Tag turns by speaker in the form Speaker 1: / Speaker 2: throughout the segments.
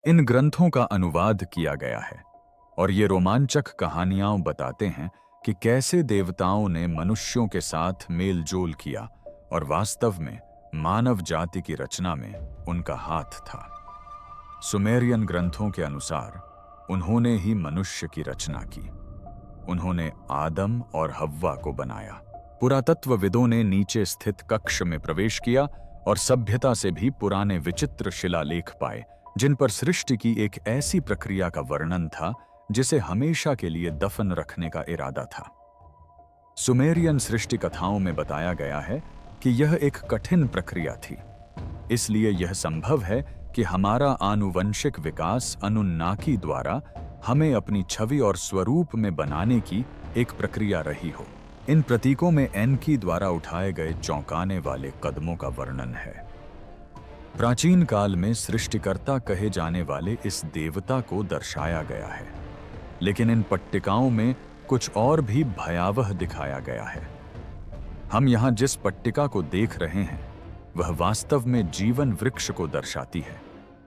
Speaker 1: इन ग्रंथों का अनुवाद किया गया है और ये रोमांचक कहानियां बताते हैं कि कैसे देवताओं ने मनुष्यों के साथ मेल जोल किया और वास्तव में मानव जाति की रचना में उनका हाथ था। सुमेरियन ग्रंथों के अनुसार उन्होंने ही मनुष्य की रचना की। उन्होंने आदम और हव्वा को बनाया। पुरातत्वविदों ने नीचे स्थित कक्ष में प्रवेश किया और सभ्यता से भी पुराने विचित्र शिलालेख पाए, जिन पर सृष्टि की एक ऐसी प्रक्रिया का वर्णन था जिसे हमेशा के लिए दफन रखने का इरादा था। सुमेरियन सृष्टि कथाओं में बताया गया है कि यह एक कठिन प्रक्रिया थी। इसलिए यह संभव है कि हमारा आनुवंशिक विकास अनुन्नाकी द्वारा हमें अपनी छवि और स्वरूप में बनाने की एक प्रक्रिया रही हो। इन प्रतीकों में एनकी द्वारा उठाए गए चौंकाने वाले कदमों का वर्णन है। प्राचीन काल में सृष्टिकर्ता कहे जाने वाले इस देवता को दर्शाया गया है, लेकिन इन पट्टिकाओं में कुछ और भी भयावह दिखाया गया है। हम यहाँ जिस पट्टिका को देख रहे हैं वह वास्तव में जीवन वृक्ष को दर्शाती है,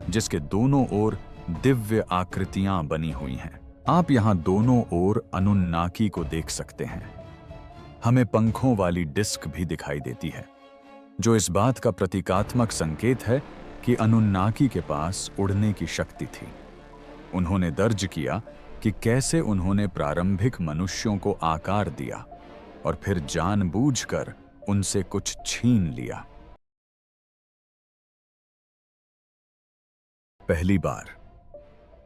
Speaker 1: जिसके दोनों ओर दिव्य आकृतियां बनी हुई हैं। आप यहाँ दोनों ओर अनुन्नाकी को देख सकते हैं। हमें पंखों वाली डिस्क भी दिखाई देती है, जो इस बात का प्रतीकात्मक संकेत है कि अनुन्नाकी के पास उड़ने की शक्ति थी। उन्होंने दर्ज किया कि कैसे उन्होंने प्रारंभिक मनुष्यों को आकार दिया और फिर जानबूझकर उनसे कुछ छीन लिया। पहली बार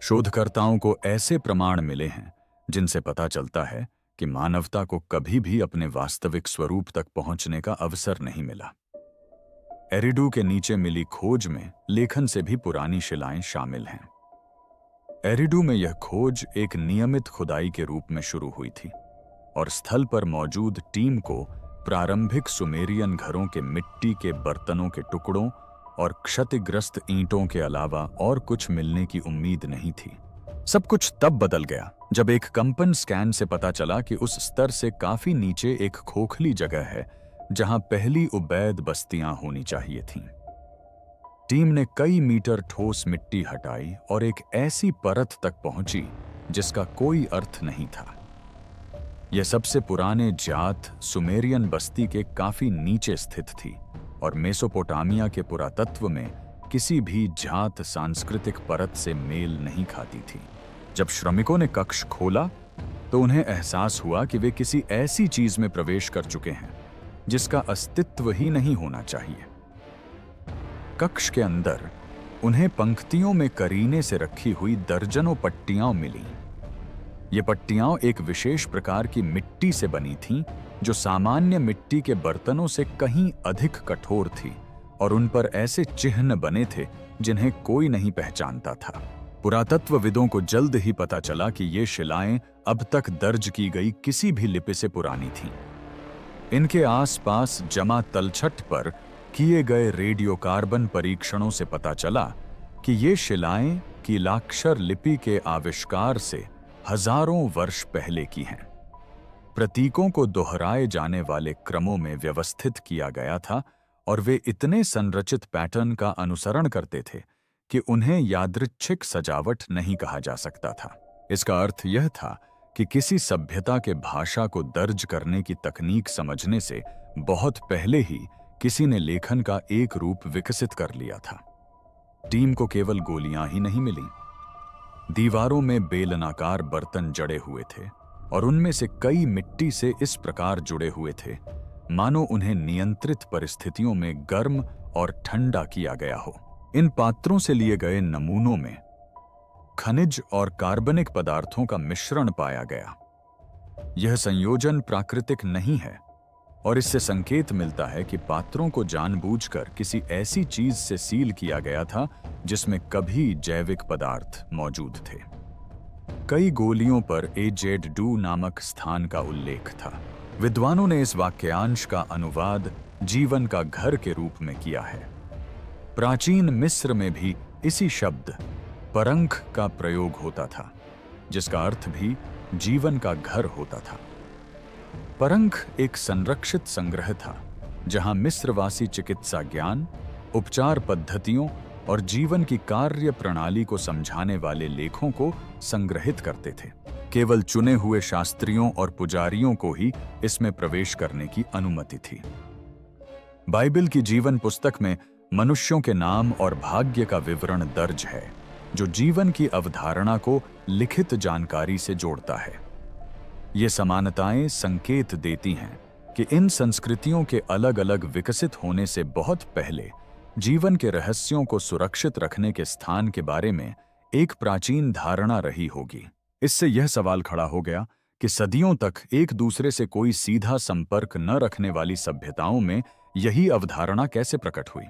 Speaker 1: शोधकर्ताओं को ऐसे प्रमाण मिले हैं जिनसे पता चलता है कि मानवता को कभी भी अपने वास्तविक स्वरूप तक पहुंचने का अवसर नहीं मिला। एरिडू के नीचे मिली खोज में लेखन से भी पुरानी शिलाएं शामिल हैं। एरिडू में यह खोज एक नियमित खुदाई के रूप में शुरू हुई थी और स्थल पर मौजूद टीम को प्रारंभिक सुमेरियन घरों के मिट्टी के बर्तनों के टुकड़ों और क्षतिग्रस्त ईंटों के अलावा और कुछ मिलने की उम्मीद नहीं थी। सब कुछ तब बदल गया जब एक कंपन स्कैन से पता चला कि उस स्तर से काफी नीचे एक खोखली जगह है जहां पहली उबैद बस्तियां होनी चाहिए थीं। टीम ने कई मीटर ठोस मिट्टी हटाई और एक ऐसी परत तक पहुंची जिसका कोई अर्थ नहीं था। यह सबसे पुराने जात सुमेरियन बस्ती के काफी नीचे स्थित थी और मेसोपोटामिया के पुरातत्व में किसी भी जात सांस्कृतिक परत से मेल नहीं खाती थी। जब श्रमिकों ने कक्ष खोला तो उन्हें एहसास हुआ कि वे किसी ऐसी चीज में प्रवेश कर चुके हैं जिसका अस्तित्व ही नहीं होना चाहिए। कक्ष के अंदर उन्हें पंक्तियों में करीने से रखी हुई दर्जनों पट्टियां मिलीं। ये पट्टियां एक विशेष प्रकार की मिट्टी से बनी थीं जो सामान्य मिट्टी के बर्तनों से कहीं अधिक कठोर थी और उन पर ऐसे चिन्ह बने थे जिन्हें कोई नहीं पहचानता था। पुरातत्वविदों को जल्द ही पता चला कि ये शिलाएं अब तक दर्ज की गई किसी भी लिपि से पुरानी थीं। इनके आसपास जमा तलछट पर किए गए रेडियोकार्बन परीक्षणों से पता चला कि ये शिलाएं कीलाक्षर लिपि के आविष्कार से हजारों वर्ष पहले की हैं। प्रतीकों को दोहराए जाने वाले क्रमों में व्यवस्थित किया गया था और वे इतने संरचित पैटर्न का अनुसरण करते थे कि उन्हें यादृच्छिक सजावट नहीं कहा जा सकता था। इसका अर्थ यह था कि किसी सभ्यता के भाषा को दर्ज करने की तकनीक समझने से बहुत पहले ही किसी ने लेखन का एक रूप विकसित कर लिया था। टीम को केवल गोलियां ही नहीं मिलीं। दीवारों में बेलनाकार बर्तन जड़े हुए थे और उनमें से कई मिट्टी से इस प्रकार जुड़े हुए थे मानो उन्हें नियंत्रित परिस्थितियों में गर्म और ठंडा किया गया हो। इन पात्रों से लिए गए नमूनों में खनिज और कार्बनिक पदार्थों का मिश्रण पाया गया। यह संयोजन प्राकृतिक नहीं है और इससे संकेत मिलता है कि पात्रों को जानबूझकर किसी ऐसी चीज से सील किया गया था जिसमें कभी जैविक पदार्थ मौजूद थे। कई गोलियों पर एजेड डू नामक स्थान का उल्लेख था। विद्वानों ने इस वाक्यांश का अनुवाद जीवन का घर के रूप में किया है। प्राचीन मिस्र में भी इसी शब्द परंख का प्रयोग होता था, जिसका अर्थ भी जीवन का घर होता था। परंख एक संरक्षित संग्रह था जहां मिस्रवासी चिकित्सा ज्ञान, उपचार पद्धतियों और जीवन की कार्य प्रणाली को समझाने वाले लेखों को संग्रहित करते थे। केवल चुने हुए शास्त्रियों और पुजारियों को ही इसमें प्रवेश करने की अनुमति थी। बाइबल की जीवन पुस्तक में मनुष्यों के नाम और भाग्य का विवरण दर्ज है, जो जीवन की अवधारणा को लिखित जानकारी से जोड़ता है। ये समानताएं संकेत देती हैं कि इन संस्कृतियों के अलग अलग विकसित होने से बहुत पहले जीवन के रहस्यों को सुरक्षित रखने के स्थान के बारे में एक प्राचीन धारणा रही होगी। इससे यह सवाल खड़ा हो गया कि सदियों तक एक दूसरे से कोई सीधा संपर्क न रखने वाली सभ्यताओं में यही अवधारणा कैसे प्रकट हुई।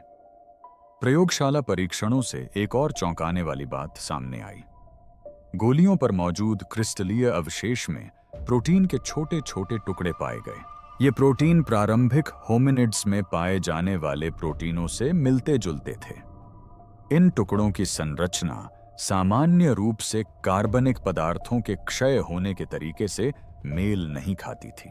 Speaker 1: प्रयोगशाला परीक्षणों से एक और चौंकाने वाली बात सामने आई। गोलियों पर मौजूद क्रिस्टलीय अवशेष में प्रोटीन के छोटे छोटे टुकड़े पाए गए। ये प्रोटीन प्रारंभिक होमिनिड्स में पाए जाने वाले प्रोटीनों से मिलते जुलते थे। इन टुकड़ों की संरचना सामान्य रूप से कार्बनिक पदार्थों के क्षय होने के तरीके से मेल नहीं खाती थी।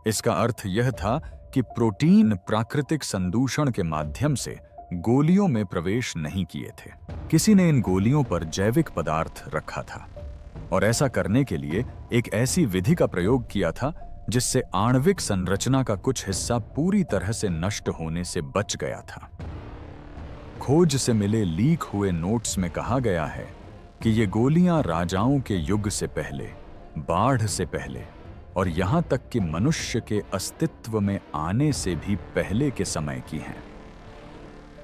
Speaker 1: इसका अर्थ यह था कि प्रोटीन प्राकृतिक संदूषण के माध्यम से गोलियों में प्रवेश नहीं किए थे। किसी ने इन गोलियों पर जैविक पदार्थ रखा था और ऐसा करने के लिए एक ऐसी विधि का प्रयोग किया था जिससे आणविक संरचना का कुछ हिस्सा पूरी तरह से नष्ट होने से बच गया था। खोज से मिले लीक हुए नोट्स में कहा गया है कि ये गोलियां राजाओं के युग से पहले, बाढ़ से पहले और यहां तक कि मनुष्य के अस्तित्व में आने से भी पहले के समय की हैं।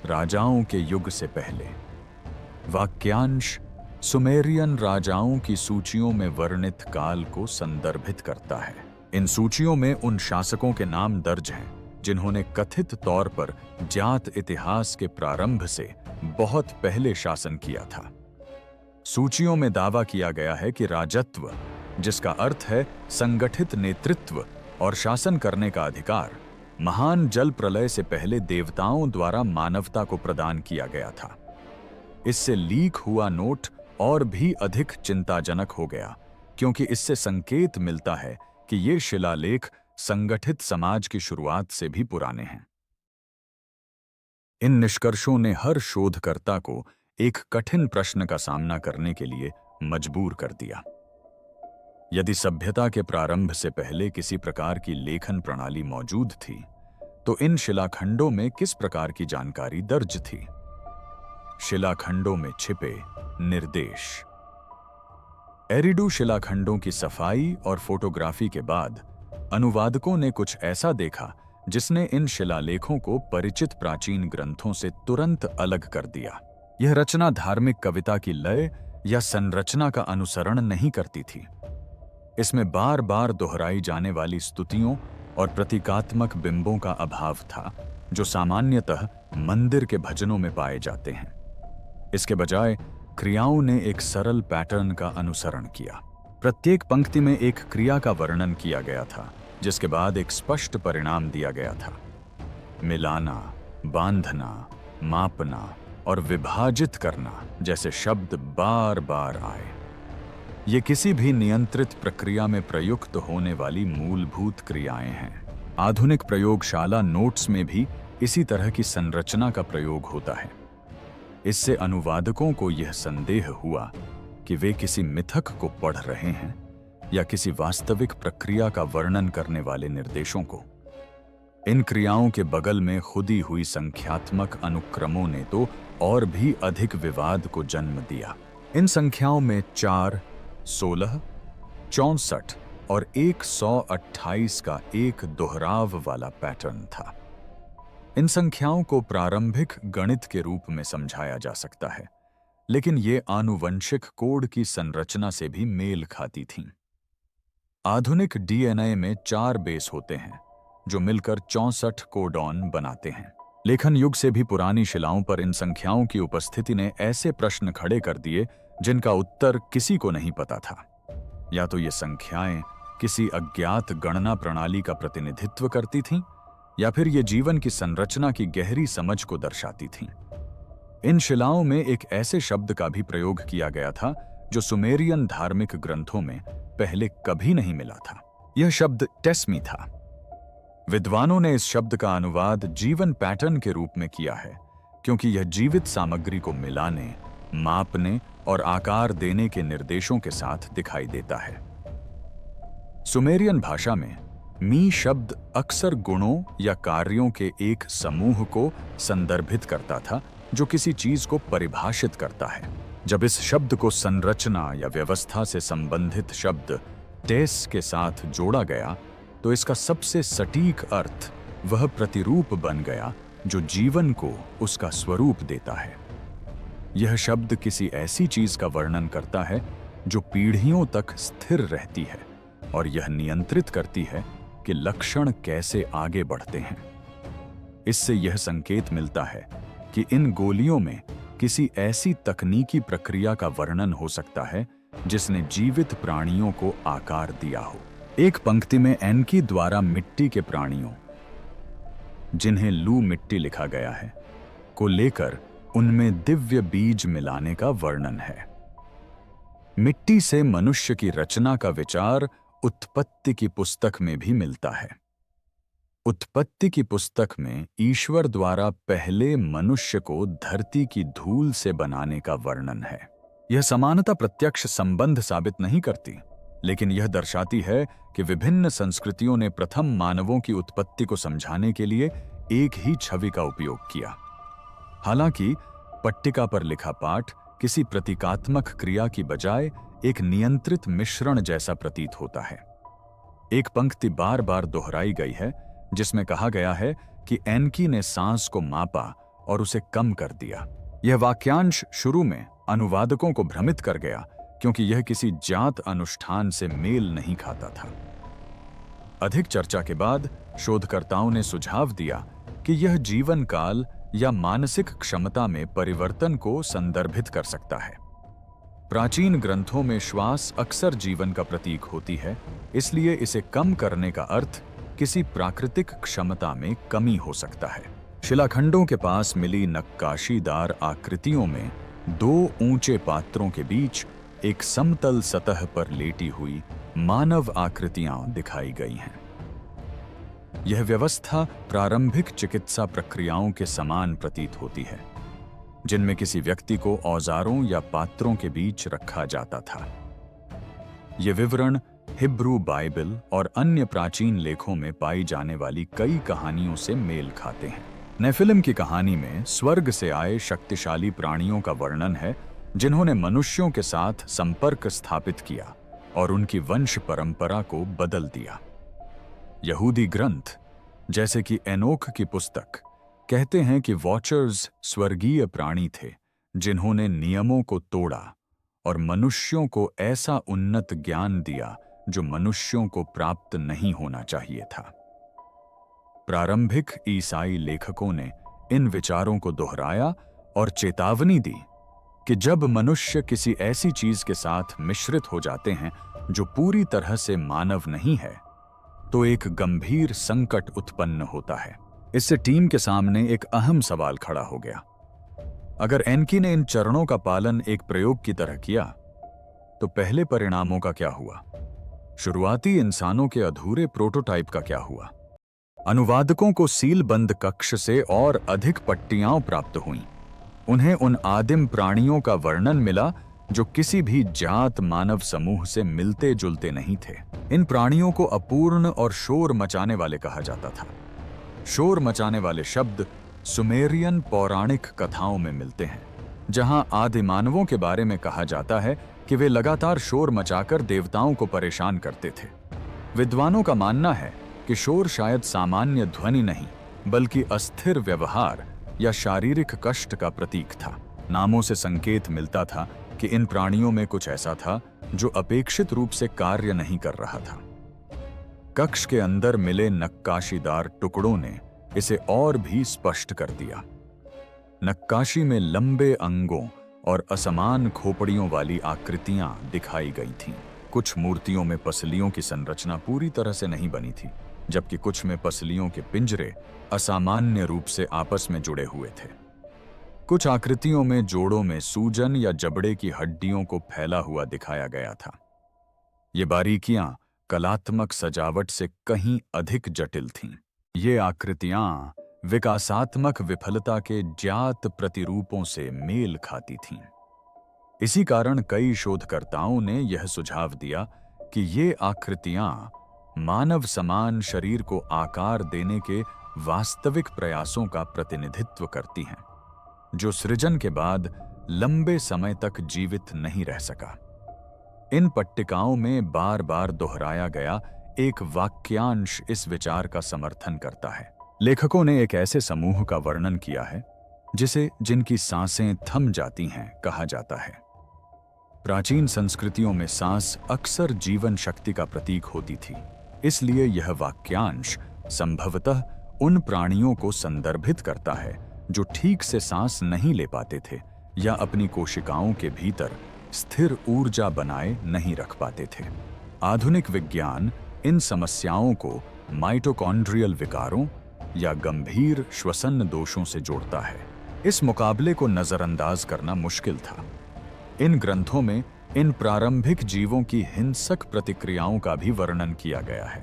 Speaker 1: राजाओं के युग से पहले वाक्यांश सुमेरियन राजाओं की सूचियों में वर्णित काल को संदर्भित करता है। इन सूचियों में उन शासकों के नाम दर्ज हैं जिन्होंने कथित तौर पर जात इतिहास के प्रारंभ से बहुत पहले शासन किया था। सूचियों में दावा किया गया है कि राजत्व, जिसका अर्थ है संगठित नेतृत्व और शासन करने का अधिकार, महान जल प्रलय से पहले देवताओं द्वारा मानवता को प्रदान किया गया था। इससे लीक हुआ नोट और भी अधिक चिंताजनक हो गया, क्योंकि इससे संकेत मिलता है कि ये शिलालेख संगठित समाज की शुरुआत से भी पुराने हैं। इन निष्कर्षों ने हर शोधकर्ता को एक कठिन प्रश्न का सामना करने के लिए मजबूर कर दिया। यदि सभ्यता के प्रारंभ से पहले किसी प्रकार की लेखन प्रणाली मौजूद थी, तो इन शिलाखंडों में किस प्रकार की जानकारी दर्ज थी? शिलाखंडों में छिपे निर्देश। एरिडू शिलाखंडों की सफाई और फोटोग्राफी के बाद अनुवादकों ने कुछ ऐसा देखा जिसने इन शिलालेखों को परिचित प्राचीन ग्रंथों से तुरंत अलग कर दिया। यह रचना धार्मिक कविता की लय या संरचना का अनुसरण नहीं करती थी। इसमें बार बार दोहराई जाने वाली स्तुतियों और प्रतीकात्मक बिंबों का अभाव था, जो सामान्यतः मंदिर के भजनों में पाए जाते हैं। इसके बजाय क्रियाओं ने एक सरल पैटर्न का अनुसरण किया। प्रत्येक पंक्ति में एक क्रिया का वर्णन किया गया था, जिसके बाद एक स्पष्ट परिणाम दिया गया था। मिलाना, बांधना, मापना और विभाजित करना जैसे शब्द बार बार आए। ये किसी भी नियंत्रित प्रक्रिया में प्रयुक्त होने वाली मूलभूत क्रियाएं हैं। आधुनिक प्रयोगशाला नोट्स में भी इसी तरह की संरचना का प्रयोग होता है। इससे अनुवादकों को यह संदेह हुआ कि वे किसी मिथक को पढ़ रहे हैं या किसी वास्तविक प्रक्रिया का वर्णन करने वाले निर्देशों को। इन क्रियाओं के बगल में खुदी हुई संख्यात्मक अनुक्रमों ने तो और भी अधिक विवाद को जन्म दिया। इन संख्याओं में 4, 16, 64 और 128 का एक दोहराव वाला पैटर्न था। इन संख्याओं को प्रारंभिक गणित के रूप में समझाया जा सकता है, लेकिन ये आनुवंशिक कोड की संरचना से भी मेल खाती थीं। आधुनिक डीएनए में 4 बेस होते हैं, जो मिलकर 64 कोडॉन बनाते हैं। लेखन युग से भी पुरानी शिलाओं पर इन संख्याओं की उपस्थिति ने ऐसे प्रश्न खड़े कर दिए जिनका उत्तर किसी को नहीं पता था। या तो ये संख्याएं किसी अज्ञात गणना प्रणाली का प्रतिनिधित्व करती थीं, या फिर ये जीवन की संरचना की गहरी समझ को दर्शाती थीं। इन शिलाओं में एक ऐसे शब्द का भी प्रयोग किया गया था जो सुमेरियन धार्मिक ग्रंथों में पहले कभी नहीं मिला था। यह शब्द टेस्मी था। विद्वानों ने इस शब्द का अनुवाद जीवन पैटर्न के रूप में किया है, क्योंकि यह जीवित सामग्री को मिलाने, मापने और आकार देने के निर्देशों के साथ दिखाई देता है। सुमेरियन भाषा में मी शब्द अक्सर गुणों या कार्यों के एक समूह को संदर्भित करता था जो किसी चीज को परिभाषित करता है। जब इस शब्द को संरचना या व्यवस्था से संबंधित शब्द टेस के साथ जोड़ा गया तो इसका सबसे सटीक अर्थ वह प्रतिरूप बन गया जो जीवन को उसका स्वरूप देता है। यह शब्द किसी ऐसी चीज का वर्णन करता है जो पीढ़ियों तक स्थिर रहती है और यह नियंत्रित करती है कि लक्षण कैसे आगे बढ़ते हैं। इससे यह संकेत मिलता है कि इन गोलियों में किसी ऐसी तकनीकी प्रक्रिया का वर्णन हो सकता है जिसने जीवित प्राणियों को आकार दिया हो। एक पंक्ति में एनकी द्वारा मिट्टी के प्राणियों, जिन्हें लू मिट्टी लिखा गया है, को लेकर उनमें दिव्य बीज मिलाने का वर्णन है। मिट्टी से मनुष्य की रचना का विचार उत्पत्ति की पुस्तक में भी मिलता है। उत्पत्ति की पुस्तक में ईश्वर द्वारा पहले मनुष्य को धरती की धूल से बनाने का वर्णन है। यह समानता प्रत्यक्ष संबंध साबित नहीं करती, लेकिन यह दर्शाती है कि विभिन्न संस्कृतियों ने प्रथम मानवों की उत्पत्ति को समझाने के लिए एक ही छवि का उपयोग किया। हालांकि पट्टिका पर लिखा पाठ किसी प्रतीकात्मक क्रिया की बजाय एक नियंत्रित मिश्रण जैसा प्रतीत होता है। एक पंक्ति बार बार दोहराई गई है जिसमें कहा गया है कि एनकी ने सांस को मापा और उसे कम कर दिया। यह वाक्यांश शुरू में अनुवादकों को भ्रमित कर गया क्योंकि यह किसी जात अनुष्ठान से मेल नहीं खाता था। अधिक चर्चा के बाद शोधकर्ताओं ने सुझाव दिया कि यह जीवन काल या मानसिक क्षमता में परिवर्तन को संदर्भित कर सकता है। प्राचीन ग्रंथों में श्वास अक्सर जीवन का प्रतीक होती है, इसलिए इसे कम करने का अर्थ किसी प्राकृतिक क्षमता में कमी हो सकता है। शिलाखंडों के पास मिली नक्काशीदार आकृतियों में दो ऊंचे पात्रों के बीच एक समतल सतह पर लेटी हुई मानव आकृतियां दिखाई गई हैं। यह व्यवस्था प्रारंभिक चिकित्सा प्रक्रियाओं के समान प्रतीत होती है, जिनमें किसी व्यक्ति को औजारों या पात्रों के बीच रखा जाता था। ये विवरण हिब्रू बाइबल और अन्य प्राचीन लेखों में पाई जाने वाली कई कहानियों से मेल खाते हैं। नेफिलिम की कहानी में स्वर्ग से आए शक्तिशाली प्राणियों का वर्णन है जिन्होंने मनुष्यों के साथ संपर्क स्थापित किया और उनकी वंश परंपरा को बदल दिया। यहूदी ग्रंथ जैसे कि एनोख की पुस्तक कहते हैं कि वॉचर्स स्वर्गीय प्राणी थे जिन्होंने नियमों को तोड़ा और मनुष्यों को ऐसा उन्नत ज्ञान दिया जो मनुष्यों को प्राप्त नहीं होना चाहिए था। प्रारंभिक ईसाई लेखकों ने इन विचारों को दोहराया और चेतावनी दी कि जब मनुष्य किसी ऐसी चीज के साथ मिश्रित हो जाते हैं जो पूरी तरह से मानव नहीं है, तो एक गंभीर संकट उत्पन्न होता है। इससे टीम के सामने एक अहम सवाल खड़ा हो गया। अगर एनकी ने इन चरणों का पालन एक प्रयोग की तरह किया, तो पहले परिणामों का क्या हुआ? शुरुआती इंसानों के अधूरे प्रोटोटाइप का क्या हुआ? अनुवादकों को सीलबंद कक्ष से और अधिक पट्टियां प्राप्त हुईं। उन्हें उन आदिम प्राणियों का वर्णन मिला जो किसी भी जात मानव समूह से मिलते जुलते नहीं थे। इन प्राणियों को अपूर्ण और शोर मचाने वाले कहा जाता था। शोर मचाने वाले शब्द सुमेरियन पौराणिक कथाओं में मिलते हैं, जहां आदिमानवों के बारे में कहा जाता है कि वे लगातार शोर मचाकर देवताओं को परेशान करते थे। विद्वानों का मानना है कि शोर शायद सामान्य ध्वनि नहीं, बल्कि अस्थिर व्यवहार या शारीरिक कष्ट का प्रतीक था। नामों से संकेत मिलता था कि इन प्राणियों में कुछ ऐसा था जो अपेक्षित रूप से कार्य नहीं कर रहा था। कक्ष के अंदर मिले नक्काशीदार टुकड़ों ने इसे और भी स्पष्ट कर दिया। नक्काशी में लंबे अंगों और असमान खोपड़ियों वाली आकृतियां दिखाई गई थीं। कुछ मूर्तियों में पसलियों की संरचना पूरी तरह से नहीं बनी थी, जबकि कुछ में पसलियों के पिंजरे असामान्य रूप से आपस में जुड़े हुए थे। कुछ आकृतियों में जोड़ों में सूजन या जबड़े की हड्डियों को फैला हुआ दिखाया गया था। ये बारीकियां कलात्मक सजावट से कहीं अधिक जटिल थीं। ये आकृतियां विकासात्मक विफलता के ज्ञात प्रतिरूपों से मेल खाती थीं। इसी कारण कई शोधकर्ताओं ने यह सुझाव दिया कि ये आकृतियां मानव समान शरीर को आकार देने के वास्तविक प्रयासों का प्रतिनिधित्व करती हैं, जो सृजन के बाद लंबे समय तक जीवित नहीं रह सका। इन पट्टिकाओं में बार बार दोहराया गया एक वाक्यांश इस विचार का समर्थन करता है। लेखकों ने एक ऐसे समूह का वर्णन किया है जिसे जिनकी सांसें थम जाती हैं कहा जाता है। प्राचीन संस्कृतियों में सांस अक्सर जीवन शक्ति का प्रतीक होती थी, इसलिए यह वाक्यांश संभवतः उन प्राणियों को संदर्भित करता है जो ठीक से सांस नहीं ले पाते थे या अपनी कोशिकाओं के भीतर स्थिर ऊर्जा बनाए नहीं रख पाते थे। आधुनिक विज्ञान इन समस्याओं को माइटोकॉन्ड्रियल विकारों या गंभीर श्वसन दोषों से जोड़ता है। इस मुकाबले को नजरअंदाज करना मुश्किल था। इन ग्रंथों में इन प्रारंभिक जीवों की हिंसक प्रतिक्रियाओं का भी वर्णन किया गया है।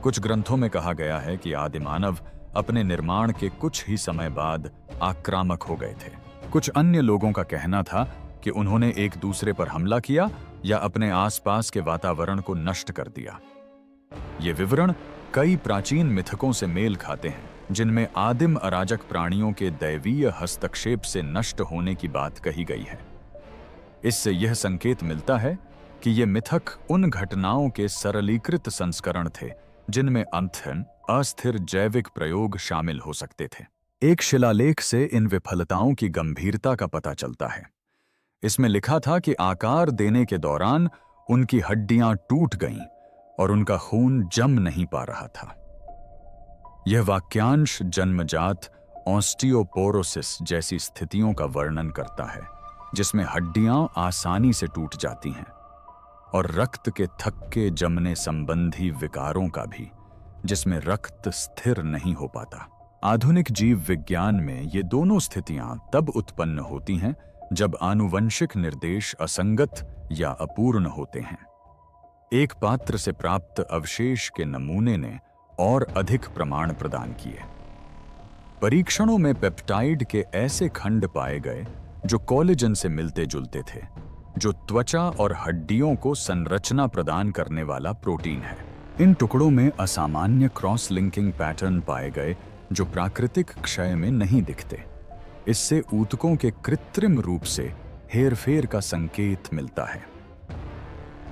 Speaker 1: कुछ ग्रंथों में कहा गया है कि आदिमानव अपने निर्माण के कुछ ही समय बाद आक्रामक हो गए थे। कुछ अन्य लोगों का कहना था कि उन्होंने एक दूसरे पर हमला किया या अपने आसपास के वातावरण को नष्ट कर दिया। ये विवरण कई प्राचीन मिथकों से मेल खाते हैं, जिनमें आदिम अराजक प्राणियों के दैवीय हस्तक्षेप से नष्ट होने की बात कही गई है। इससे यह संकेत मिलता है कि ये मिथक उन घटनाओं के सरलीकृत संस्करण थे जिनमें अंतहीन अस्थिर जैविक प्रयोग शामिल हो सकते थे। एक शिलालेख से इन विफलताओं की गंभीरता का पता चलता है। इसमें लिखा था कि आकार देने के दौरान उनकी हड्डियां टूट गईं और उनका खून जम नहीं पा रहा था। यह वाक्यांश जन्मजात ऑस्टियोपोरोसिस जैसी स्थितियों का वर्णन करता है, जिसमें हड्डियां आसानी से टूट जाती हैं, और रक्त के थक्के जमने संबंधी विकारों का भी, जिसमें रक्त स्थिर नहीं हो पाता। आधुनिक जीव विज्ञान में ये दोनों स्थितियां तब उत्पन्न होती हैं जब आनुवंशिक निर्देश असंगत या अपूर्ण होते हैं। एक पात्र से प्राप्त अवशेष के नमूने ने और अधिक प्रमाण प्रदान किए। परीक्षणों में पेप्टाइड के ऐसे खंड पाए गए जो कोलेजन से मिलते जुलते थे, जो त्वचा और हड्डियों को संरचना प्रदान करने वाला प्रोटीन है। इन टुकड़ों में असामान्य क्रॉस लिंकिंग पैटर्न पाए गए जो प्राकृतिक क्षय में नहीं दिखते। इससे ऊतकों के कृत्रिम रूप से हेरफेर का संकेत मिलता है।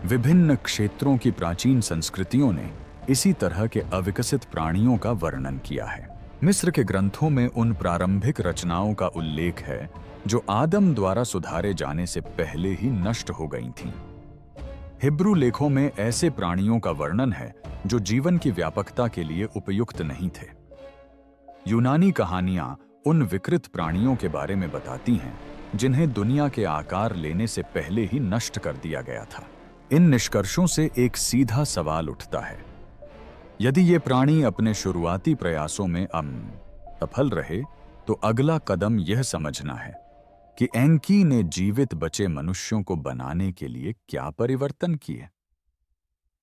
Speaker 1: विभिन्न क्षेत्रों की प्राचीन संस्कृतियों ने इसी तरह के अविकसित प्राणियों का वर्णन किया है। मिस्र के ग्रंथों में उन प्रारंभिक रचनाओं का उल्लेख है जो आदम द्वारा सुधारे जाने से पहले ही नष्ट हो गई थीं। हिब्रू लेखों में ऐसे प्राणियों का वर्णन है जो जीवन की व्यापकता के लिए उपयुक्त नहीं थे। यूनानी कहानियां उन विकृत प्राणियों के बारे में बताती हैं जिन्हें दुनिया के आकार लेने से पहले ही नष्ट कर दिया गया था। इन निष्कर्षों से एक सीधा सवाल उठता है, यदि ये प्राणी अपने शुरुआती प्रयासों में सफल रहे तो अगला कदम यह समझना है कि एंकी ने जीवित बचे मनुष्यों को बनाने के लिए क्या परिवर्तन किए।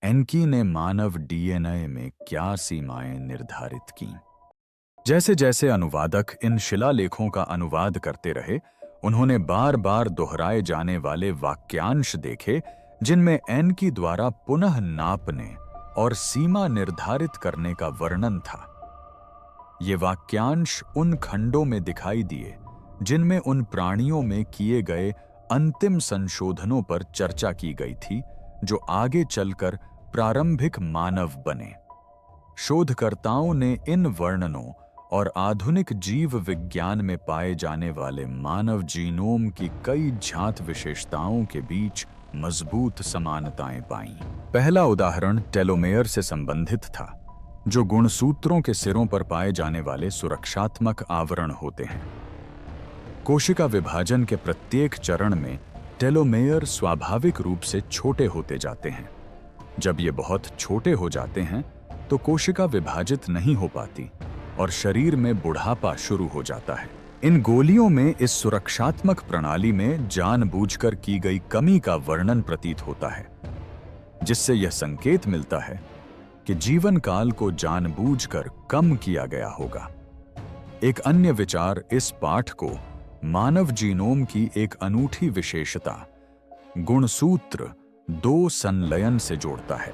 Speaker 1: एंकी ने मानव डीएनए में क्या सीमाएं निर्धारित कीं। जैसे जैसे अनुवादक इन शिलालेखों का अनुवाद करते रहे, उन्होंने बार बार दोहराए जाने वाले वाक्यांश देखे जिनमें एंकी द्वारा पुनः नापने और सीमा निर्धारित करने का वर्णन था। ये वाक्यांश उन खंडों में दिखाई दिए जिनमें उन प्राणियों में किए गए अंतिम संशोधनों पर चर्चा की गई थी जो आगे चलकर प्रारंभिक मानव बने। शोधकर्ताओं ने इन वर्णनों और आधुनिक जीव विज्ञान में पाए जाने वाले मानव जीनोम की कई ज्ञात विशेषताओं के बीच मजबूत समानताएं पाईं। पहला उदाहरण टेलोमेयर से संबंधित था, जो गुणसूत्रों के सिरों पर पाए जाने वाले सुरक्षात्मक आवरण होते हैं। कोशिका विभाजन के प्रत्येक चरण में टेलोमेयर स्वाभाविक रूप से छोटे होते जाते हैं। जब ये बहुत छोटे हो जाते हैं तो कोशिका विभाजित नहीं हो पाती और शरीर में बुढ़ापा शुरू हो जाता है। इन गोलियों में इस सुरक्षात्मक प्रणाली में जानबूझकर की गई कमी का वर्णन प्रतीत होता है, जिससे यह संकेत मिलता है कि जीवन काल को जानबूझकर कम किया गया होगा। एक अन्य विचार इस पाठ को मानव जीनोम की एक अनूठी विशेषता गुणसूत्र 2 संलयन से जोड़ता है।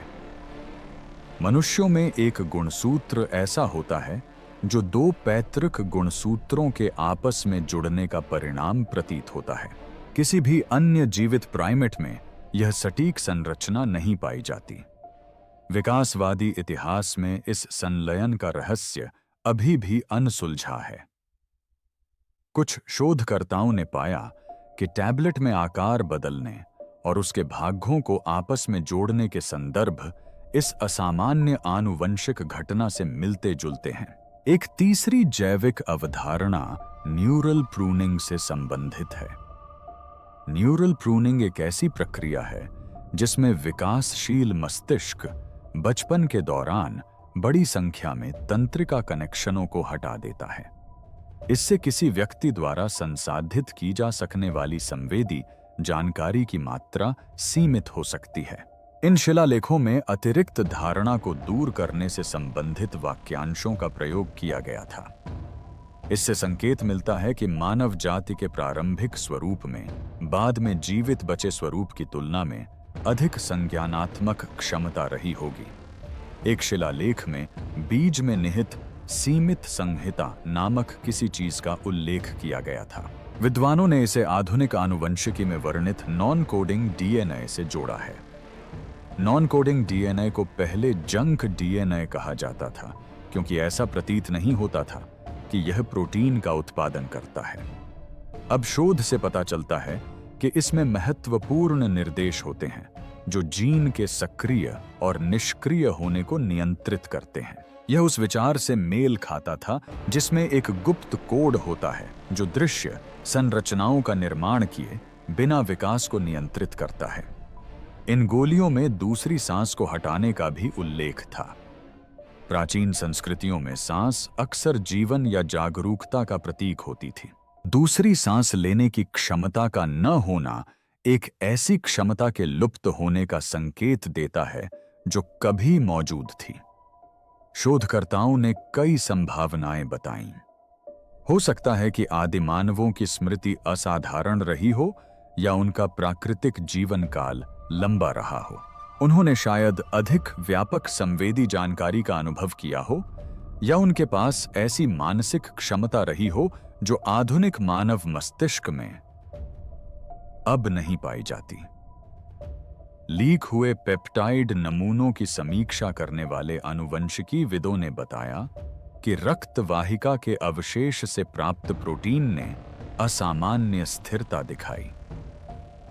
Speaker 1: मनुष्यों में एक गुणसूत्र ऐसा होता है जो 2 पैतृक गुणसूत्रों के आपस में जुड़ने का परिणाम प्रतीत होता है। किसी भी अन्य जीवित प्राइमेट में यह सटीक संरचना नहीं पाई जाती। विकासवादी इतिहास में इस संलयन का रहस्य अभी भी अनसुलझा है। कुछ शोधकर्ताओं ने पाया कि टैबलेट में आकार बदलने और उसके भागों को आपस में जोड़ने के संदर्भ इस असामान्य आनुवंशिक घटना से मिलते जुलते हैं। एक तीसरी जैविक अवधारणा न्यूरल प्रूनिंग से संबंधित है। न्यूरल प्रूनिंग एक ऐसी प्रक्रिया है जिसमें विकासशील मस्तिष्क बचपन के दौरान बड़ी संख्या में तंत्रिका कनेक्शनों को हटा देता है। इससे किसी व्यक्ति द्वारा संसाधित की जा सकने वाली संवेदी जानकारी की मात्रा सीमित हो सकती है। इन शिलालेखों में अतिरिक्त धारणा को दूर करने से संबंधित वाक्यांशों का प्रयोग किया गया था। इससे संकेत मिलता है कि मानव जाति के प्रारंभिक स्वरूप में बाद में जीवित बचे स्वरूप की तुलना में अधिक संज्ञानात्मक क्षमता रही होगी। एक शिलालेख में बीज में निहित सीमित संहिता नामक किसी चीज का उल्लेख किया गया था। विद्वानों ने इसे आधुनिक आनुवंशिकी में वर्णित नॉन कोडिंग डीएनए से जोड़ा है। नॉन कोडिंग डीएनए को पहले जंक डीएनए कहा जाता था, क्योंकि ऐसा प्रतीत नहीं होता था कि यह प्रोटीन का उत्पादन करता है। अब शोध से पता चलता है कि इसमें महत्वपूर्ण निर्देश होते हैं जो जीन के सक्रिय और निष्क्रिय होने को नियंत्रित करते हैं। यह उस विचार से मेल खाता था जिसमें एक गुप्त कोड होता है जो दृश्य संरचनाओं का निर्माण किए बिना विकास को नियंत्रित करता है। इन गोलियों में दूसरी सांस को हटाने का भी उल्लेख था। प्राचीन संस्कृतियों में सांस अक्सर जीवन या जागरूकता का प्रतीक होती थी। दूसरी सांस लेने की क्षमता का न होना एक ऐसी क्षमता के लुप्त होने का संकेत देता है जो कभी मौजूद थी। शोधकर्ताओं ने कई संभावनाएं बताईं। हो सकता है कि आदि मानवों की स्मृति असाधारण रही हो या उनका प्राकृतिक जीवन काल लंबा रहा हो। उन्होंने शायद अधिक व्यापक संवेदी जानकारी का अनुभव किया हो या उनके पास ऐसी मानसिक क्षमता रही हो जो आधुनिक मानव मस्तिष्क में अब नहीं पाई जाती। लीक हुए पेप्टाइड नमूनों की समीक्षा करने वाले आनुवंशिकीविदों ने बताया कि रक्त वाहिका के अवशेष से प्राप्त प्रोटीन ने असामान्य स्थिरता दिखाई।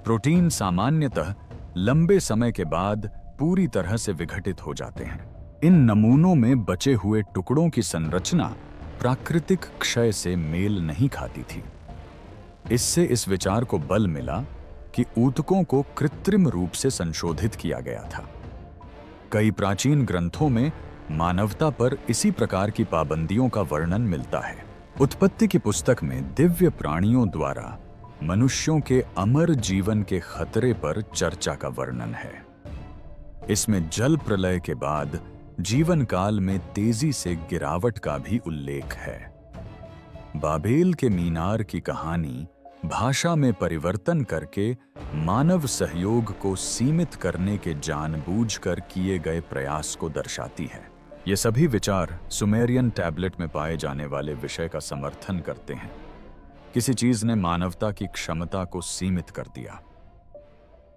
Speaker 1: प्रोटीन सामान्यतः लंबे समय के बाद पूरी तरह से विघटित हो जाते हैं। इन नमूनों में बचे हुए टुकड़ों की संरचना प्राकृतिक क्षय से मेल नहीं खाती थी। इससे इस विचार को बल मिला कि ऊतकों को कृत्रिम रूप से संशोधित किया गया था। कई प्राचीन ग्रंथों में मानवता पर इसी प्रकार की पाबंदियों का वर्णन मिलता है। उत्पत्ति की पुस्तक में दिव्य प्राणियों द्वारा मनुष्यों के अमर जीवन के खतरे पर चर्चा का वर्णन है। इसमें जल प्रलय के बाद जीवन काल में तेजी से गिरावट का भी उल्लेख है। बाबेल के मीनार की कहानी भाषा में परिवर्तन करके मानव सहयोग को सीमित करने के जानबूझकर किए गए प्रयास को दर्शाती है। ये सभी विचार सुमेरियन टैबलेट में पाए जाने वाले विषय का समर्थन करते हैं। किसी चीज ने मानवता की क्षमता को सीमित कर दिया।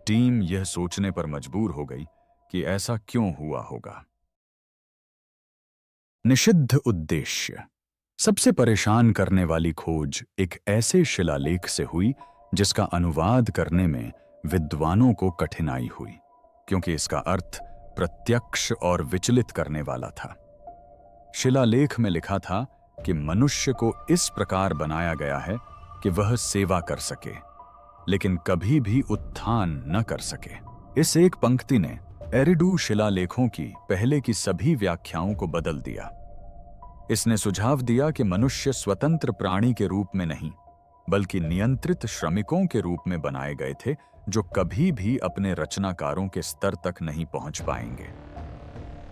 Speaker 1: टीम यह सोचने पर मजबूर हो गई कि ऐसा क्यों हुआ होगा। निषिद्ध उद्देश्य। सबसे परेशान करने वाली खोज एक ऐसे शिलालेख से हुई जिसका अनुवाद करने में विद्वानों को कठिनाई हुई, क्योंकि इसका अर्थ प्रत्यक्ष और विचलित करने वाला था। शिलालेख में लिखा था कि मनुष्य को इस प्रकार बनाया गया है कि वह सेवा कर सके, लेकिन कभी भी उत्थान न कर सके। इस एक पंक्ति ने एरिडू शिलालेखों की पहले की सभी व्याख्याओं को बदल दिया। इसने सुझाव दिया कि मनुष्य स्वतंत्र प्राणी के रूप में नहीं, बल्कि नियंत्रित श्रमिकों के रूप में बनाए गए थे, जो कभी भी अपने रचनाकारों के स्तर तक नहीं पहुंच पाएंगे।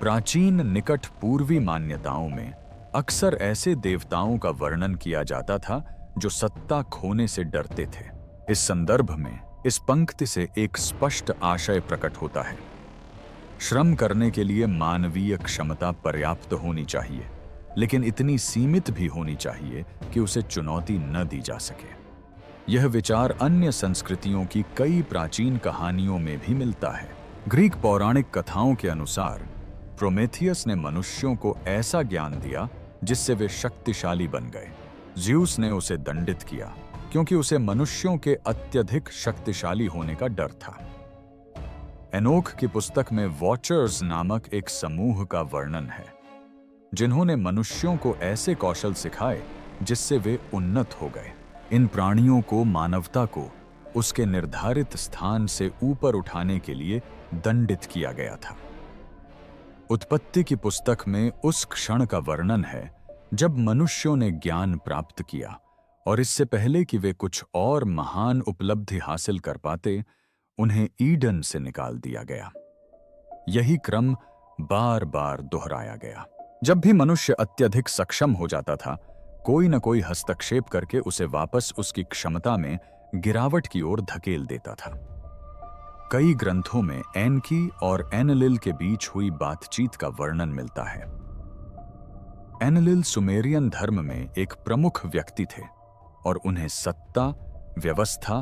Speaker 1: प्राचीन निकट पूर्वी मान्यताओं में अक्सर ऐसे देवताओं का वर्णन किया जाता था जो सत्ता खोने से डरते थे। इस संदर्भ में इस पंक्ति से एक स्पष्ट आशय प्रकट होता है। श्रम करने के लिए मानवीय क्षमता पर्याप्त होनी चाहिए, लेकिन इतनी सीमित भी होनी चाहिए कि उसे चुनौती न दी जा सके। यह विचार अन्य संस्कृतियों की कई प्राचीन कहानियों में भी मिलता है। ग्रीक पौराणिक कथाओं के अनुसार प्रोमेथियस ने मनुष्यों को ऐसा ज्ञान दिया जिससे वे शक्तिशाली बन गए। ज़्यूस ने उसे दंडित किया क्योंकि उसे मनुष्यों के अत्यधिक शक्तिशाली होने का डर था। एनोक की पुस्तक में वॉचर्स नामक एक समूह का वर्णन है, जिन्होंने मनुष्यों को ऐसे कौशल सिखाए जिससे वे उन्नत हो गए। इन प्राणियों को मानवता को उसके निर्धारित स्थान से ऊपर उठाने के लिए दंडित किया गया था। उत्पत्ति की पुस्तक में उस क्षण का वर्णन है जब मनुष्यों ने ज्ञान प्राप्त किया और इससे पहले कि वे कुछ और महान उपलब्धि हासिल कर पाते, उन्हें ईडन से निकाल दिया गया। यही क्रम बार बार दोहराया गया। जब भी मनुष्य अत्यधिक सक्षम हो जाता था, कोई न कोई हस्तक्षेप करके उसे वापस उसकी क्षमता में गिरावट की ओर धकेल देता था। कई ग्रंथों में एनकी और एनलिल के बीच हुई बातचीत का वर्णन मिलता है। एनलिल सुमेरियन धर्म में एक प्रमुख व्यक्ति थे और उन्हें सत्ता, व्यवस्था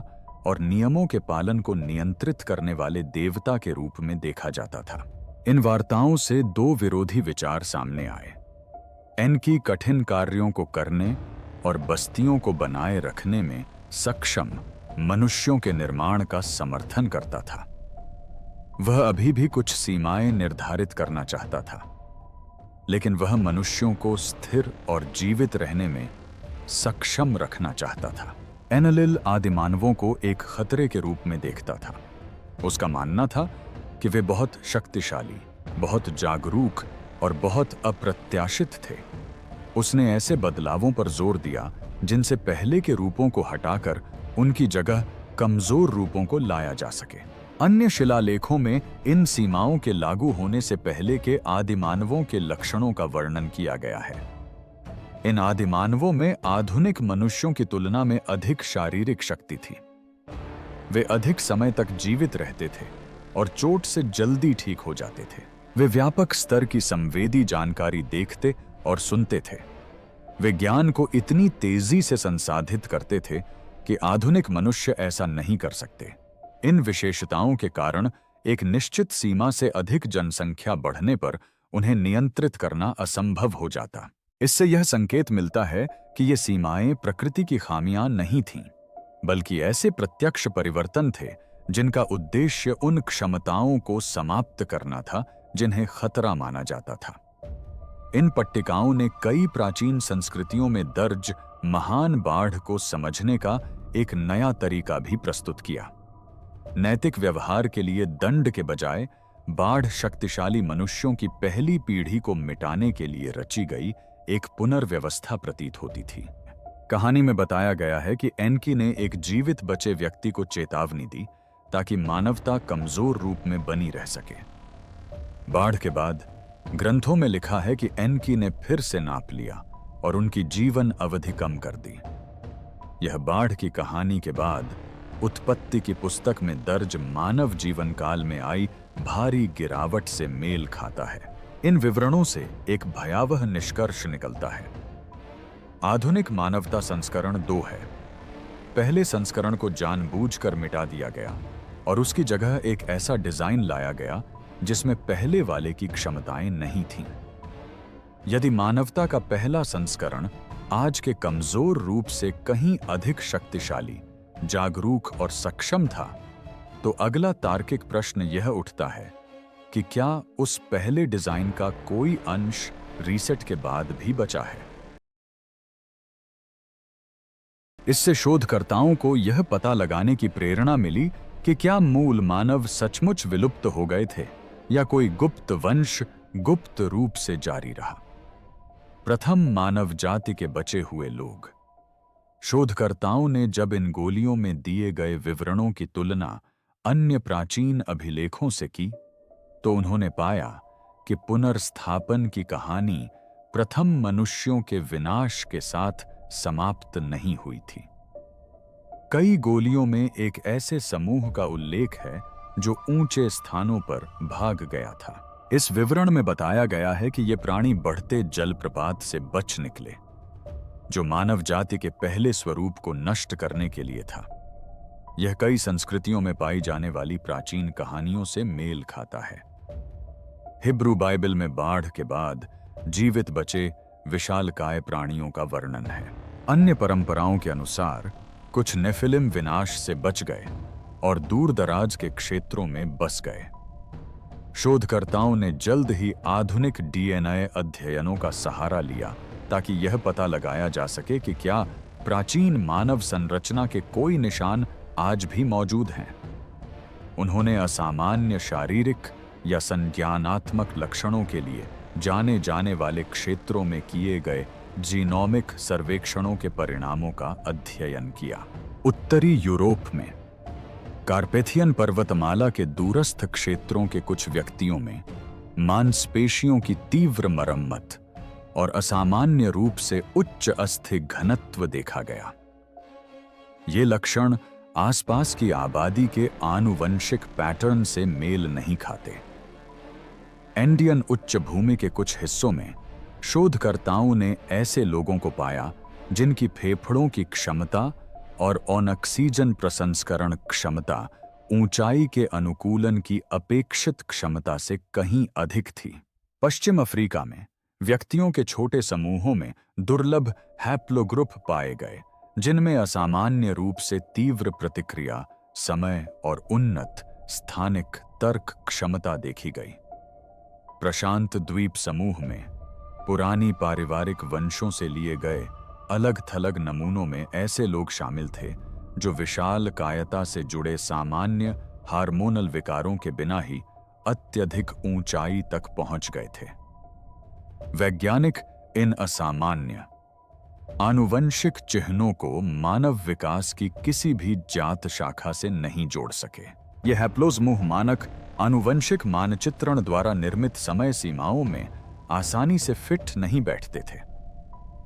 Speaker 1: और नियमों के पालन को नियंत्रित करने वाले देवता के रूप में देखा जाता था। इन वार्ताओं से दो विरोधी विचार सामने आए। एनकी कठिन कार्यों को करने और बस्तियों को बनाए रखने में सक्षम मनुष्यों के निर्माण का समर्थन करता था। वह अभी भी कुछ सीमाएं निर्धारित करना चाहता था, लेकिन वह मनुष्यों को स्थिर और जीवित रहने में सक्षम रखना चाहता था। एनलिल आदिमानवों को एक खतरे के रूप में देखता था। उसका मानना था कि वे बहुत शक्तिशाली, बहुत जागरूक और बहुत अप्रत्याशित थे। उसने ऐसे बदलावों पर जोर दिया जिनसे पहले के रूपों को हटाकर उनकी जगह कमजोर रूपों को लाया जा सके। अन्य शिलालेखों में इन सीमाओं के लागू होने से पहले के आदिमानवों के लक्षणों का वर्णन किया गया है। इन आदिमानवों में आधुनिक मनुष्यों की तुलना में अधिक शारीरिक शक्ति थी। वे अधिक समय तक जीवित रहते थे और चोट से जल्दी ठीक हो जाते थे। वे व्यापक स्तर की संवेदी जानकारी देखते और सुनते थे। वे ज्ञान को इतनी तेजी से संसाधित करते थे कि आधुनिक मनुष्य ऐसा नहीं कर सकते। इन विशेषताओं के कारण एक निश्चित सीमा से अधिक जनसंख्या बढ़ने पर उन्हें नियंत्रित करना असंभव हो जाता। इससे यह संकेत मिलता है कि ये सीमाएं प्रकृति की खामियां नहीं थीं, बल्कि ऐसे प्रत्यक्ष परिवर्तन थे जिनका उद्देश्य उन क्षमताओं को समाप्त करना था जिन्हें खतरा माना जाता था। इन पट्टिकाओं ने कई प्राचीन संस्कृतियों में दर्ज महान बाढ़ को समझने का एक नया तरीका भी प्रस्तुत किया। नैतिक व्यवहार के लिए दंड के बजाय बाढ़ शक्तिशाली मनुष्यों की पहली पीढ़ी को मिटाने के लिए रची गई एक पुनर्व्यवस्था प्रतीत होती थी। कहानी में बताया गया है कि एनकी ने एक जीवित बचे व्यक्ति को चेतावनी दी ताकि मानवता कमजोर रूप में बनी रह सके। बाढ़ के बाद ग्रंथों में लिखा है कि एनकी ने फिर से नाप लिया और उनकी जीवन अवधि कम कर दी। यह बाढ़ की कहानी के बाद उत्पत्ति की पुस्तक में दर्ज मानव जीवन काल में आई भारी गिरावट से मेल खाता है। इन विवरणों से एक भयावह निष्कर्ष निकलता है। आधुनिक मानवता संस्करण 2 है। पहले संस्करण को जानबूझकर मिटा दिया गया और उसकी जगह एक ऐसा डिजाइन लाया गया जिसमें पहले वाले की क्षमताएं नहीं थीं। यदि मानवता का पहला संस्करण आज के कमजोर रूप से कहीं अधिक शक्तिशाली, जागरूक और सक्षम था, तो अगला तार्किक प्रश्न यह उठता है कि क्या उस पहले डिजाइन का कोई अंश रीसेट के बाद भी बचा है? इससे शोधकर्ताओं को यह पता लगाने की प्रेरणा मिली कि क्या मूल मानव सचमुच विलुप्त हो गए थे या कोई गुप्त वंश गुप्त रूप से जारी रहा। प्रथम मानव जाति के बचे हुए लोग। शोधकर्ताओं ने जब इन गोलियों में दिए गए विवरणों की तुलना अन्य प्राचीन अभिलेखों से की, तो उन्होंने पाया कि पुनर्स्थापन की कहानी प्रथम मनुष्यों के विनाश के साथ समाप्त नहीं हुई थी। कई गोलियों में एक ऐसे समूह का उल्लेख है जो ऊंचे स्थानों पर भाग गया था। इस विवरण में बताया गया है कि ये प्राणी बढ़ते जलप्रपात से बच निकले, जो मानव जाति के पहले स्वरूप को नष्ट करने के लिए था। यह कई संस्कृतियों में पाई जाने वाली प्राचीन कहानियों से मेल खाता है। हिब्रू बाइबल में बाढ़ के बाद जीवित बचे विशालकाय प्राणियों का वर्णन है। अन्य परंपराओं के अनुसार कुछ नेफिलिम विनाश से बच गए और दूर दराज के क्षेत्रों में बस गए। शोधकर्ताओं ने जल्द ही आधुनिक डीएनए अध्ययनों का सहारा लिया ताकि यह पता लगाया जा सके कि क्या प्राचीन मानव संरचना के कोई निशान आज भी मौजूद हैं। उन्होंने असामान्य शारीरिक या संज्ञानात्मक लक्षणों के लिए जाने जाने वाले क्षेत्रों में किए गए जीनोमिक सर्वेक्षणों के परिणामों का अध्ययन किया। उत्तरी यूरोप में कार्पेथियन पर्वतमाला के दूरस्थ क्षेत्रों के कुछ व्यक्तियों में मांसपेशियों की तीव्र मरम्मत और असामान्य रूप से उच्च अस्थि घनत्व देखा गया। ये लक्षण आसपास की आबादी के आनुवंशिक पैटर्न से मेल नहीं खाते। एंडियन उच्च भूमि के कुछ हिस्सों में शोधकर्ताओं ने ऐसे लोगों को पाया जिनकी फेफड़ों की क्षमता और ऑक्सीजन प्रसंस्करण क्षमता ऊंचाई के अनुकूलन की अपेक्षित क्षमता से कहीं अधिक थी। पश्चिम अफ्रीका में व्यक्तियों के छोटे समूहों में दुर्लभ हैप्लोग्रुप पाए गए, जिनमें असामान्य रूप से तीव्र प्रतिक्रिया, समय और उन्नत स्थानिक तर्क क्षमता देखी गई। प्रशांत द्वीप समूह में पुरानी पारिवारिक वंशों से लिए गए अलग थलग नमूनों में ऐसे लोग शामिल थे जो विशाल कायता से जुड़े सामान्य हार्मोनल विकारों के बिना ही अत्यधिक ऊंचाई तक पहुंच गए थे। वैज्ञानिक इन असामान्य आनुवंशिक चिन्हों को मानव विकास की किसी भी जात शाखा से नहीं जोड़ सके। ये हैप्लोसमूह मानक आनुवंशिक मानचित्रण द्वारा निर्मित समय सीमाओं में आसानी से फिट नहीं बैठते थे।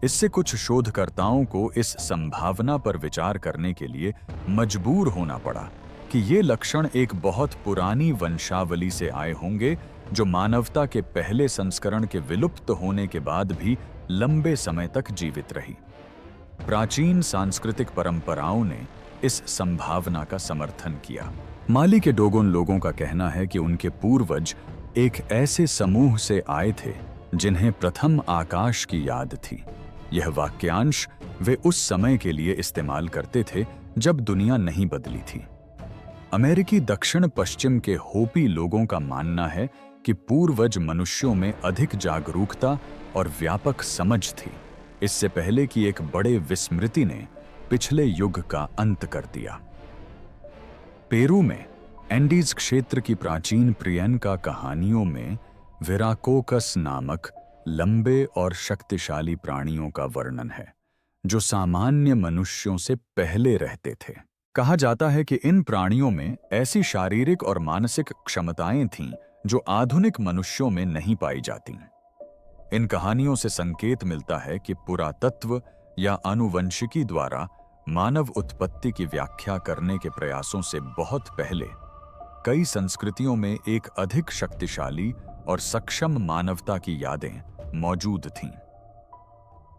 Speaker 1: इससे कुछ शोधकर्ताओं को इस संभावना पर विचार करने के लिए मजबूर होना पड़ा कि ये लक्षण एक बहुत पुरानी वंशावली से आए होंगे जो मानवता के पहले संस्करण के विलुप्त होने के बाद भी लंबे समय तक जीवित रही। प्राचीन सांस्कृतिक परंपराओं ने इस संभावना का समर्थन किया। माली के डोगोन लोगों का कहना है कि उनके पूर्वज एक ऐसे समूह से आए थे जिन्हें प्रथम आकाश की याद थी। यह वाक्यांश वे उस समय के लिए इस्तेमाल करते थे जब दुनिया नहीं बदली थी। अमेरिकी दक्षिण पश्चिम के होपी लोगों का मानना है कि पूर्वज मनुष्यों में अधिक जागरूकता और व्यापक समझ थी, इससे पहले कि एक बड़े विस्मृति ने पिछले युग का अंत कर दिया। पेरू में एंडीज क्षेत्र की प्राचीन प्रियंका कहानियों में विराकोकस नामक लंबे और शक्तिशाली प्राणियों का वर्णन है जो सामान्य मनुष्यों से पहले रहते थे। कहा जाता है कि इन प्राणियों में ऐसी शारीरिक और मानसिक क्षमताएं थीं जो आधुनिक मनुष्यों में नहीं पाई जाती। इन कहानियों से संकेत मिलता है कि पुरातत्व या आनुवंशिकी द्वारा मानव उत्पत्ति की व्याख्या करने के प्रयासों से बहुत पहले कई संस्कृतियों में एक अधिक शक्तिशाली और सक्षम मानवता की यादें मौजूद थीं।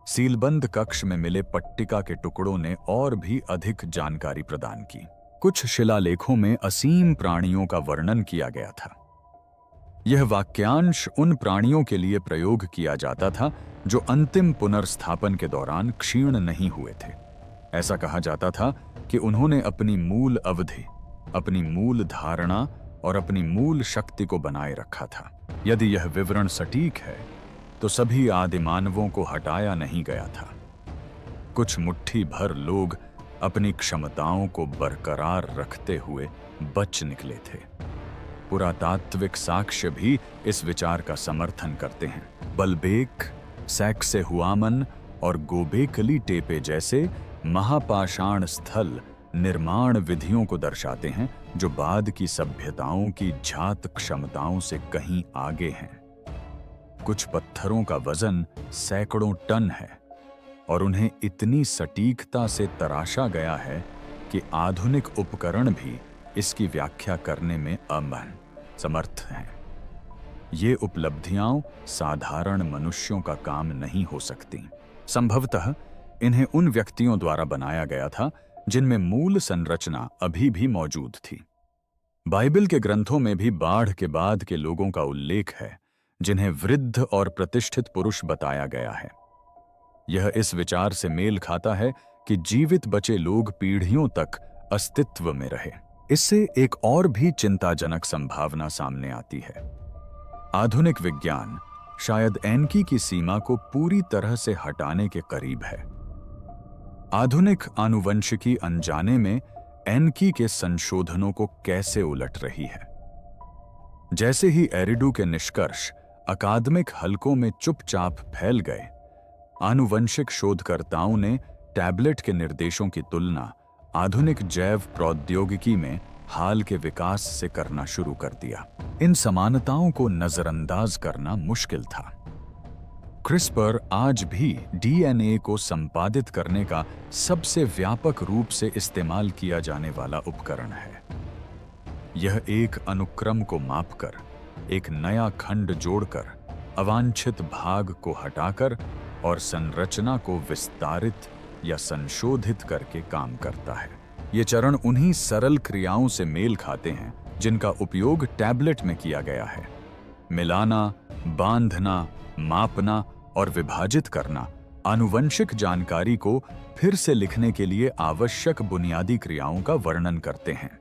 Speaker 1: सीलबंद कक्ष में मिले पट्टिका के टुकड़ों ने और भी अधिक जानकारी प्रदान की। कुछ शिलालेखों में असीम प्राणियों का वर्णन किया गया था। यह वाक्यांश उन प्राणियों के लिए प्रयोग किया जाता था जो अंतिम पुनर्स्थापन के दौरान क्षीण नहीं हुए थे। ऐसा कहा जाता था कि उन्होंने अपनी मूल अवधि, अपनी मूल धारणा और अपनी मूल शक्ति को बनाए रखा था। यदि यह विवरण सटीक है तो सभी आदिमानवों को हटाया नहीं गया था। कुछ मुट्ठी भर लोग अपनी क्षमताओं को बरकरार रखते हुए बच निकले थे। पुरातात्विक साक्ष्य भी इस विचार का समर्थन करते हैं। बलबेक, सैक्सेहुआमन और गोबेकली टेपे जैसे महापाषाण स्थल निर्माण विधियों को दर्शाते हैं जो बाद की सभ्यताओं की झात क्षमताओं से कहीं आगे हैं। कुछ पत्थरों का वजन सैकड़ों टन है और उन्हें इतनी सटीकता से तराशा गया है कि आधुनिक उपकरण भी इसकी व्याख्या करने में असमर्थ हैं। ये उपलब्धियां साधारण मनुष्यों का काम नहीं हो सकती। संभवतः इन्हें उन व्यक्तियों द्वारा बनाया गया था जिनमें मूल संरचना अभी भी मौजूद थी। बाइबल के ग्रंथों में भी बाढ़ के बाद के लोगों का उल्लेख है, जिन्हें वृद्ध और प्रतिष्ठित पुरुष बताया गया है। यह इस विचार से मेल खाता है कि जीवित बचे लोग पीढ़ियों तक अस्तित्व में रहे। इससे एक और भी चिंताजनक संभावना सामने आती है। आधुनिक विज्ञान शायद एनकी की सीमा को पूरी तरह से हटाने के करीब है। आधुनिक आनुवंशिकी अनजाने में एनकी के संशोधनों को कैसे उलट रही है। जैसे ही एरिडू के निष्कर्ष अकादमिक हलकों में चुपचाप फैल गए, आनुवंशिक शोधकर्ताओं ने टैबलेट के निर्देशों की तुलना आधुनिक जैव प्रौद्योगिकी में हाल के विकास से करना शुरू कर दिया। इन समानताओं को नजरअंदाज करना मुश्किल था। क्रिस्पर आज भी डीएनए को संपादित करने का सबसे व्यापक रूप से इस्तेमाल किया जाने वाला उपकरण है। यह एक अनुक्रम को मापकर, एक नया खंड जोड़कर, अवांछित भाग को हटाकर और संरचना को विस्तारित या संशोधित करके काम करता है। ये चरण उन्हीं सरल क्रियाओं से मेल खाते हैं जिनका उपयोग टैबलेट में किया गया है। मिलाना, बांधना, मापना और विभाजित करना आनुवंशिक जानकारी को फिर से लिखने के लिए आवश्यक बुनियादी क्रियाओं का वर्णन करते हैं।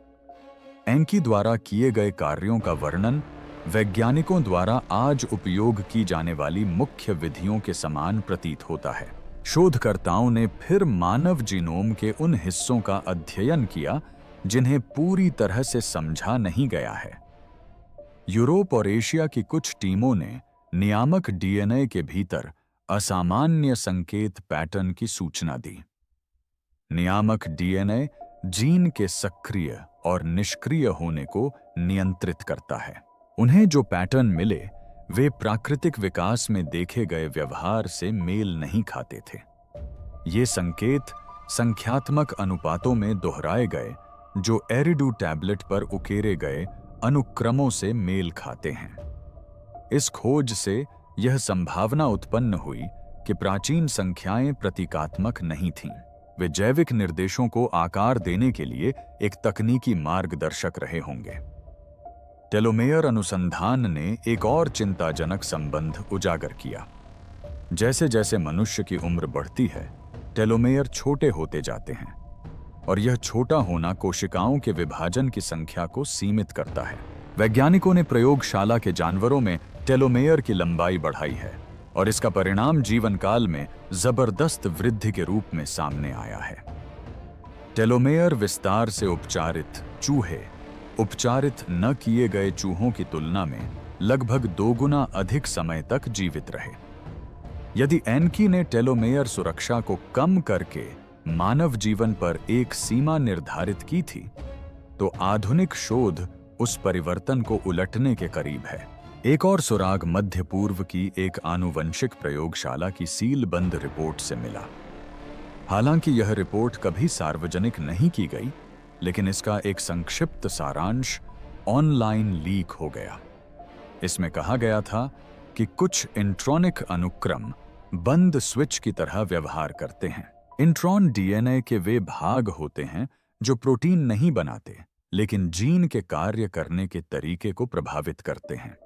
Speaker 1: एनकी द्वारा किए गए कार्यों का वर्णन वैज्ञानिकों द्वारा आज उपयोग की जाने वाली मुख्य विधियों के समान प्रतीत होता है। शोधकर्ताओं ने फिर मानव जीनोम के उन हिस्सों का अध्ययन किया जिन्हें पूरी तरह से समझा नहीं गया है। यूरोप और एशिया की कुछ टीमों ने नियामक डीएनए के भीतर असामान्य संकेत पैटर्न की सूचना दी। नियामक डीएनए जीन के सक्रिय और निष्क्रिय होने को नियंत्रित करता है। उन्हें जो पैटर्न मिले वे प्राकृतिक विकास में देखे गए व्यवहार से मेल नहीं खाते थे। ये संकेत संख्यात्मक अनुपातों में दोहराए गए जो एरिडू टैबलेट पर उकेरे गए अनुक्रमों से मेल खाते हैं। इस खोज से यह संभावना उत्पन्न हुई कि प्राचीन संख्याएं प्रतीकात्मक नहीं थीं। वे जैविक निर्देशों को आकार देने के लिए एक तकनीकी मार्गदर्शक रहे होंगे। टेलोमेयर अनुसंधान ने एक और चिंताजनक संबंध उजागर किया। जैसे जैसे मनुष्य की उम्र बढ़ती है, टेलोमेयर छोटे होते जाते हैं और यह छोटा होना कोशिकाओं के विभाजन की संख्या को सीमित करता है। वैज्ञानिकों ने प्रयोगशाला के जानवरों में टेलोमेयर की लंबाई बढ़ाई है और इसका परिणाम जीवन काल में जबरदस्त वृद्धि के रूप में सामने आया है। टेलोमेयर विस्तार से उपचारित चूहे उपचारित न किए गए चूहों की तुलना में लगभग 2 गुना अधिक समय तक जीवित रहे। यदि एनकी ने टेलोमेयर सुरक्षा को कम करके मानव जीवन पर एक सीमा निर्धारित की थी, तो आधुनिक शोध उस परिवर्तन को उलटने के करीब है। एक और सुराग मध्य पूर्व की एक आनुवंशिक प्रयोगशाला की सीलबंद रिपोर्ट से मिला। हालांकि यह रिपोर्ट कभी सार्वजनिक नहीं की गई, लेकिन इसका एक संक्षिप्त सारांश ऑनलाइन लीक हो गया। इसमें कहा गया था कि कुछ इंट्रॉनिक अनुक्रम बंद स्विच की तरह व्यवहार करते हैं। इंट्रॉन डीएनए के वे भाग होते हैं जो प्रोटीन नहीं बनाते, लेकिन जीन के कार्य करने के तरीके को प्रभावित करते हैं।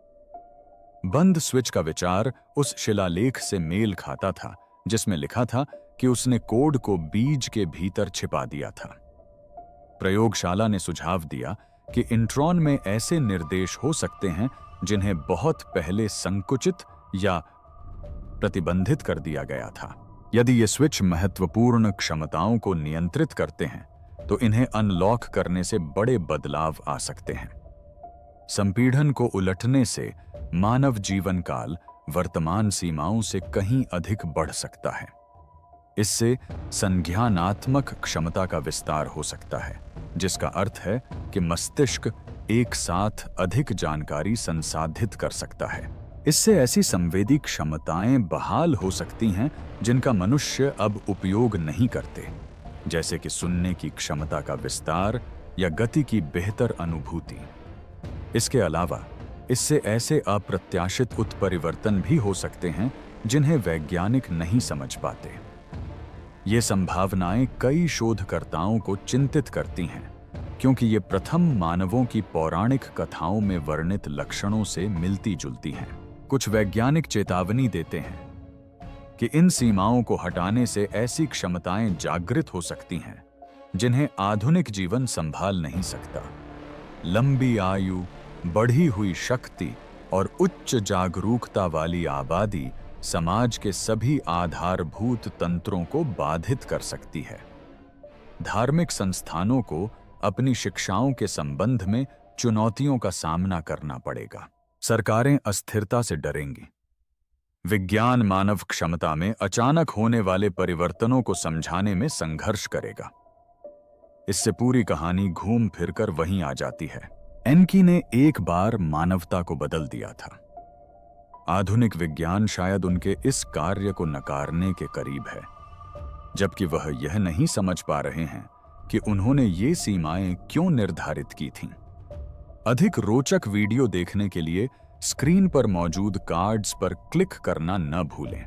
Speaker 1: बंद स्विच का विचार उस शिलालेख से मेल खाता था जिसमें लिखा था कि उसने कोड को बीज के भीतर छिपा दिया था। प्रयोगशाला ने सुझाव दिया कि इंट्रॉन में ऐसे निर्देश हो सकते हैं जिन्हें बहुत पहले संकुचित या प्रतिबंधित कर दिया गया था। यदि ये स्विच महत्वपूर्ण क्षमताओं को नियंत्रित करते हैं, तो इन्हें अनलॉक करने से बड़े बदलाव आ सकते हैं। संपीड़न को उलटने से मानव जीवन काल वर्तमान सीमाओं से कहीं अधिक बढ़ सकता है। इससे संज्ञानात्मक क्षमता का विस्तार हो सकता है, जिसका अर्थ है कि मस्तिष्क एक साथ अधिक जानकारी संसाधित कर सकता है। इससे ऐसी संवेदी क्षमताएं बहाल हो सकती हैं जिनका मनुष्य अब उपयोग नहीं करते, जैसे कि सुनने की क्षमता का विस्तार या गति की बेहतर अनुभूति। इसके अलावा इससे ऐसे अप्रत्याशित उत्परिवर्तन भी हो सकते हैं जिन्हें वैज्ञानिक नहीं समझ पाते। ये संभावनाएं कई शोधकर्ताओं को चिंतित करती हैं, क्योंकि ये प्रथम मानवों की पौराणिक कथाओं में वर्णित लक्षणों से मिलती जुलती हैं। कुछ वैज्ञानिक चेतावनी देते हैं कि इन सीमाओं को हटाने से ऐसी क्षमताएं जागृत हो सकती हैं जिन्हें आधुनिक जीवन संभाल नहीं सकता। लंबी आयु, बढ़ी हुई शक्ति और उच्च जागरूकता वाली आबादी समाज के सभी आधारभूत तंत्रों को बाधित कर सकती है। धार्मिक संस्थानों को अपनी शिक्षाओं के संबंध में चुनौतियों का सामना करना पड़ेगा। सरकारें अस्थिरता से डरेंगी। विज्ञान मानव क्षमता में अचानक होने वाले परिवर्तनों को समझाने में संघर्ष करेगा। इससे पूरी कहानी घूम फिरकर वहीं आ जाती है। एनकी ने एक बार मानवता को बदल दिया था। आधुनिक विज्ञान शायद उनके इस कार्य को नकारने के करीब है, जबकि वह यह नहीं समझ पा रहे हैं कि उन्होंने ये सीमाएं क्यों निर्धारित की थीं। अधिक रोचक वीडियो देखने के लिए स्क्रीन पर मौजूद कार्ड्स पर क्लिक करना न भूलें।